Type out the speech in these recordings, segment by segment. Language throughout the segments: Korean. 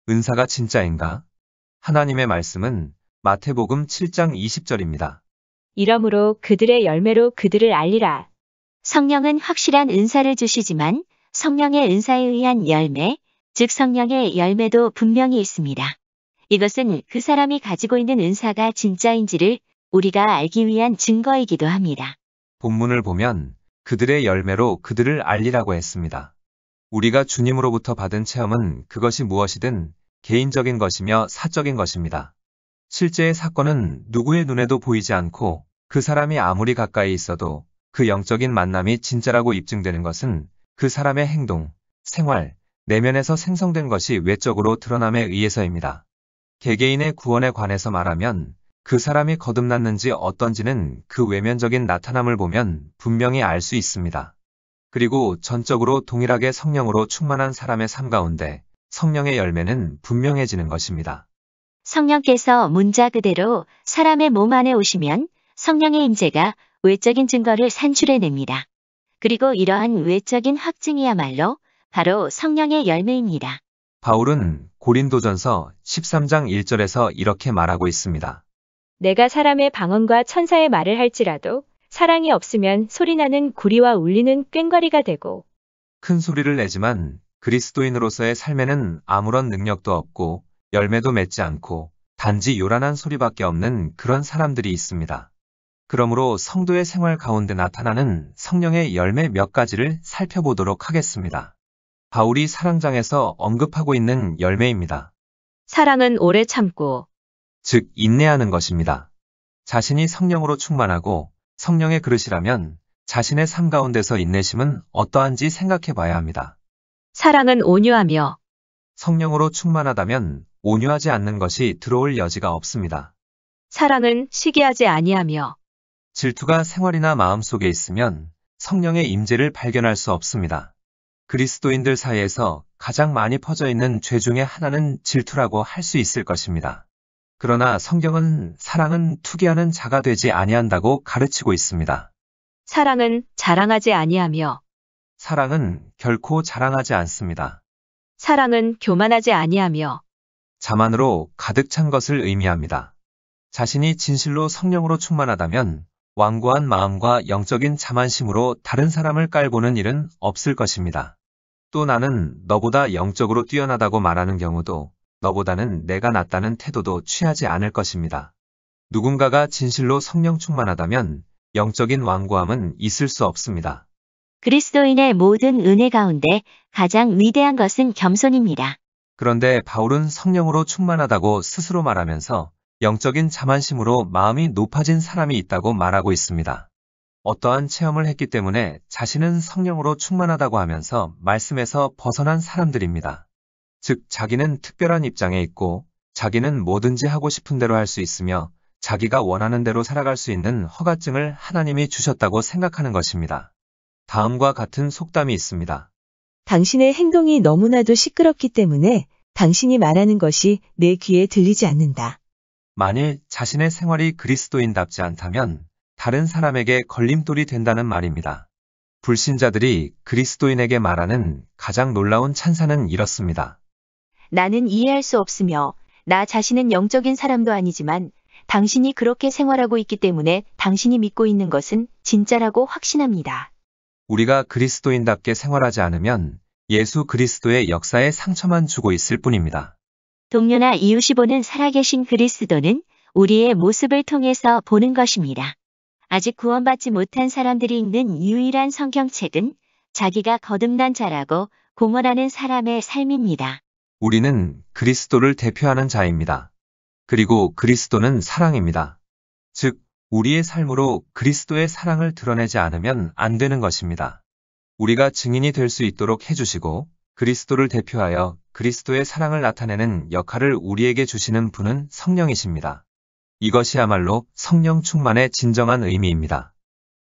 은사가 진짜인가? 하나님의 말씀은 마태복음 7장 20절입니다. 이러므로 그들의 열매로 그들을 알리라. 성령은 확실한 은사를 주시지만 성령의 은사에 의한 열매, 즉 성령의 열매도 분명히 있습니다. 이것은 그 사람이 가지고 있는 은사가 진짜인지를 우리가 알기 위한 증거이기도 합니다. 본문을 보면 그들의 열매로 그들을 알리라고 했습니다. 우리가 주님으로부터 받은 체험은 그것이 무엇이든 개인적인 것이며 사적인 것입니다. 실제의 사건은 누구의 눈에도 보이지 않고 그 사람이 아무리 가까이 있어도 그 영적인 만남이 진짜라고 입증되는 것은 그 사람의 행동, 생활, 내면에서 생성된 것이 외적으로 드러남에 의해서입니다. 개개인의 구원에 관해서 말하면 그 사람이 거듭났는지 어떤지는 그 외면적인 나타남을 보면 분명히 알 수 있습니다. 그리고 전적으로 동일하게 성령으로 충만한 사람의 삶 가운데 성령의 열매는 분명해지는 것입니다. 성령께서 문자 그대로 사람의 몸 안에 오시면 성령의 임재가 외적인 증거를 산출해냅니다. 그리고 이러한 외적인 확증이야말로 바로 성령의 열매입니다. 바울은 고린도전서 13장 1절에서 이렇게 말하고 있습니다. 내가 사람의 방언과 천사의 말을 할지라도 사랑이 없으면 소리나는 구리와 울리는 꽹과리가 되고 큰 소리를 내지만 그리스도인으로서의 삶에는 아무런 능력도 없고 열매도 맺지 않고 단지 요란한 소리밖에 없는 그런 사람들이 있습니다. 그러므로 성도의 생활 가운데 나타나는 성령의 열매 몇 가지를 살펴보도록 하겠습니다. 바울이 사랑장에서 언급하고 있는 열매입니다. 사랑은 오래 참고 즉 인내하는 것입니다. 자신이 성령으로 충만하고 성령의 그릇이라면 자신의 삶 가운데서 인내심은 어떠한지 생각해 봐야 합니다. 사랑은 온유하며 성령으로 충만하다면 온유하지 않는 것이 들어올 여지가 없습니다. 사랑은 시기하지 아니하며 질투가 생활이나 마음속에 있으면 성령의 임재를 발견할 수 없습니다. 그리스도인들 사이에서 가장 많이 퍼져 있는 죄 중에 하나는 질투라고 할 수 있을 것입니다. 그러나 성경은 사랑은 투기하는 자가 되지 아니한다고 가르치고 있습니다. 사랑은 자랑하지 아니하며 사랑은 결코 자랑하지 않습니다. 사랑은 교만하지 아니하며 자만으로 가득 찬 것을 의미합니다. 자신이 진실로 성령으로 충만하다면 완고한 마음과 영적인 자만심으로 다른 사람을 깔보는 일은 없을 것입니다. 또 나는 너보다 영적으로 뛰어나다고 말하는 경우도 너보다는 내가 낫다는 태도도 취하지 않을 것입니다. 누군가가 진실로 성령 충만하다면 영적인 완고함은 있을 수 없습니다. 그리스도인의 모든 은혜 가운데 가장 위대한 것은 겸손입니다. 그런데 바울은 성령으로 충만하다고 스스로 말하면서 영적인 자만심으로 마음이 높아진 사람이 있다고 말하고 있습니다. 어떠한 체험을 했기 때문에 자신은 성령으로 충만하다고 하면서 말씀에서 벗어난 사람들입니다. 즉 자기는 특별한 입장에 있고 자기는 뭐든지 하고 싶은 대로 할 수 있으며 자기가 원하는 대로 살아갈 수 있는 허가증을 하나님이 주셨다고 생각하는 것입니다. 다음과 같은 속담이 있습니다. 당신의 행동이 너무나도 시끄럽기 때문에 당신이 말하는 것이 내 귀에 들리지 않는다. 만일 자신의 생활이 그리스도인답지 않다면 다른 사람에게 걸림돌이 된다는 말입니다. 불신자들이 그리스도인에게 말하는 가장 놀라운 찬사는 이렇습니다. 나는 이해할 수 없으며 나 자신은 영적인 사람도 아니지만 당신이 그렇게 생활하고 있기 때문에 당신이 믿고 있는 것은 진짜라고 확신합니다. 우리가 그리스도인답게 생활하지 않으면 예수 그리스도의 역사에 상처만 주고 있을 뿐입니다. 동료나 이웃이 보는 살아계신 그리스도는 우리의 모습을 통해서 보는 것입니다. 아직 구원받지 못한 사람들이 읽는 유일한 성경책은 자기가 거듭난 자라고 공언하는 사람의 삶입니다. 우리는 그리스도를 대표하는 자입니다. 그리고 그리스도는 사랑입니다. 즉, 우리의 삶으로 그리스도의 사랑을 드러내지 않으면 안 되는 것입니다. 우리가 증인이 될 수 있도록 해주시고 그리스도를 대표하여 그리스도의 사랑을 나타내는 역할을 우리에게 주시는 분은 성령이십니다. 이것이야말로 성령 충만의 진정한 의미입니다.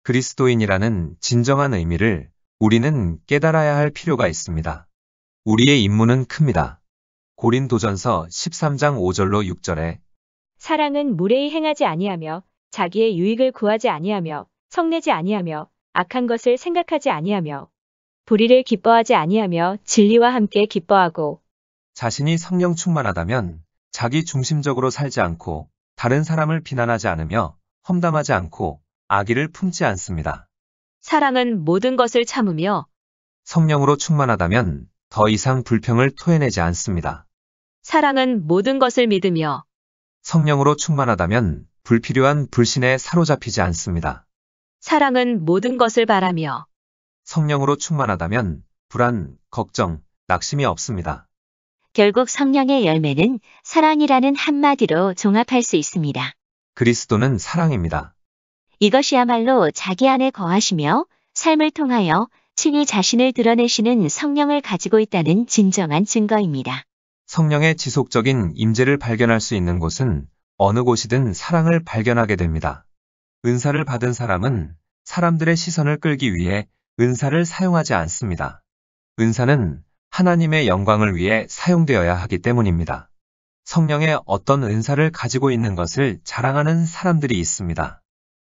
그리스도인이라는 진정한 의미를 우리는 깨달아야 할 필요가 있습니다. 우리의 임무는 큽니다. 고린도전서 13장 5절로 6절에 사랑은 무례히 행하지 아니하며 자기의 유익을 구하지 아니하며 성내지 아니하며 악한 것을 생각하지 아니하며 불의를 기뻐하지 아니하며 진리와 함께 기뻐하고 자신이 성령 충만하다면 자기 중심적으로 살지 않고 다른 사람을 비난하지 않으며 험담하지 않고 악의를 품지 않습니다. 사랑은 모든 것을 참으며 성령으로 충만하다면 더 이상 불평을 토해내지 않습니다. 사랑은 모든 것을 믿으며 성령으로 충만하다면 불필요한 불신에 사로잡히지 않습니다. 사랑은 모든 것을 바라며 성령으로 충만하다면 불안, 걱정, 낙심이 없습니다. 결국 성령의 열매는 사랑이라는 한마디로 종합할 수 있습니다. 그리스도는 사랑입니다. 이것이야말로 자기 안에 거하시며 삶을 통하여 친히 자신을 드러내시는 성령을 가지고 있다는 진정한 증거입니다. 성령의 지속적인 임재를 발견할 수 있는 곳은 어느 곳이든 사랑을 발견하게 됩니다. 은사를 받은 사람은 사람들의 시선을 끌기 위해 은사를 사용하지 않습니다. 은사는 하나님의 영광을 위해 사용되어야 하기 때문입니다. 성령의 어떤 은사를 가지고 있는 것을 자랑하는 사람들이 있습니다.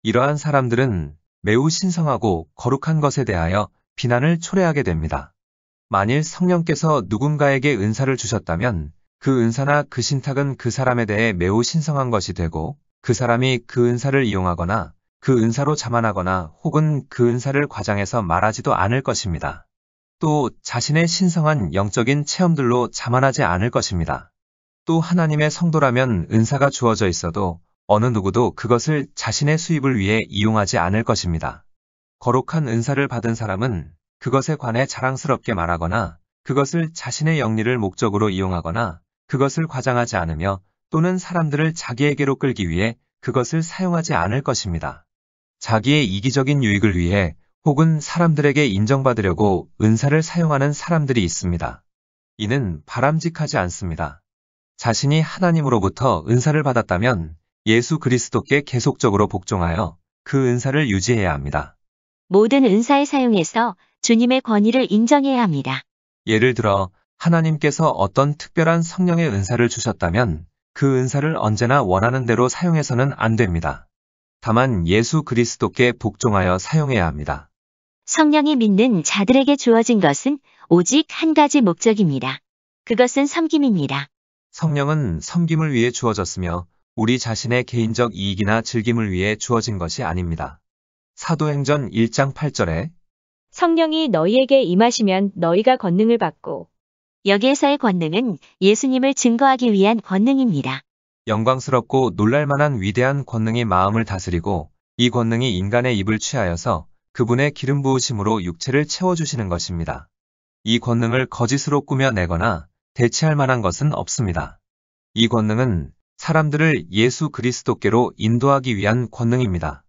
이러한 사람들은 매우 신성하고 거룩한 것에 대하여 비난을 초래하게 됩니다. 만일 성령께서 누군가에게 은사를 주셨다면 그 은사나 그 신탁은 그 사람에 대해 매우 신성한 것이 되고 그 사람이 그 은사를 이용하거나 그 은사로 자만하거나 혹은 그 은사를 과장해서 말하지도 않을 것입니다. 또 자신의 신성한 영적인 체험들로 자만하지 않을 것입니다. 또 하나님의 성도라면 은사가 주어져 있어도 어느 누구도 그것을 자신의 수입을 위해 이용하지 않을 것입니다. 거룩한 은사를 받은 사람은 그것에 관해 자랑스럽게 말하거나 그것을 자신의 영리를 목적으로 이용하거나 그것을 과장하지 않으며 또는 사람들을 자기에게로 끌기 위해 그것을 사용하지 않을 것입니다. 자기의 이기적인 유익을 위해 혹은 사람들에게 인정받으려고 은사를 사용하는 사람들이 있습니다. 이는 바람직하지 않습니다. 자신이 하나님으로부터 은사를 받았다면 예수 그리스도께 계속적으로 복종하여 그 은사를 유지해야 합니다. 모든 은사의 사용에서 주님의 권위를 인정해야 합니다. 예를 들어 하나님께서 어떤 특별한 성령의 은사를 주셨다면 그 은사를 언제나 원하는 대로 사용해서는 안 됩니다. 다만 예수 그리스도께 복종하여 사용해야 합니다. 성령이 믿는 자들에게 주어진 것은 오직 한 가지 목적입니다. 그것은 섬김입니다. 성령은 섬김을 위해 주어졌으며 우리 자신의 개인적 이익이나 즐김을 위해 주어진 것이 아닙니다. 사도행전 1장 8절에 성령이 너희에게 임하시면 너희가 권능을 받고 여기에서의 권능은 예수님을 증거하기 위한 권능입니다. 영광스럽고 놀랄만한 위대한 권능이 마음을 다스리고 이 권능이 인간의 입을 취하여서 그분의 기름 부으심으로 육체를 채워주시는 것입니다. 이 권능을 거짓으로 꾸며내거나 대체할 만한 것은 없습니다. 이 권능은 사람들을 예수 그리스도께로 인도하기 위한 권능입니다.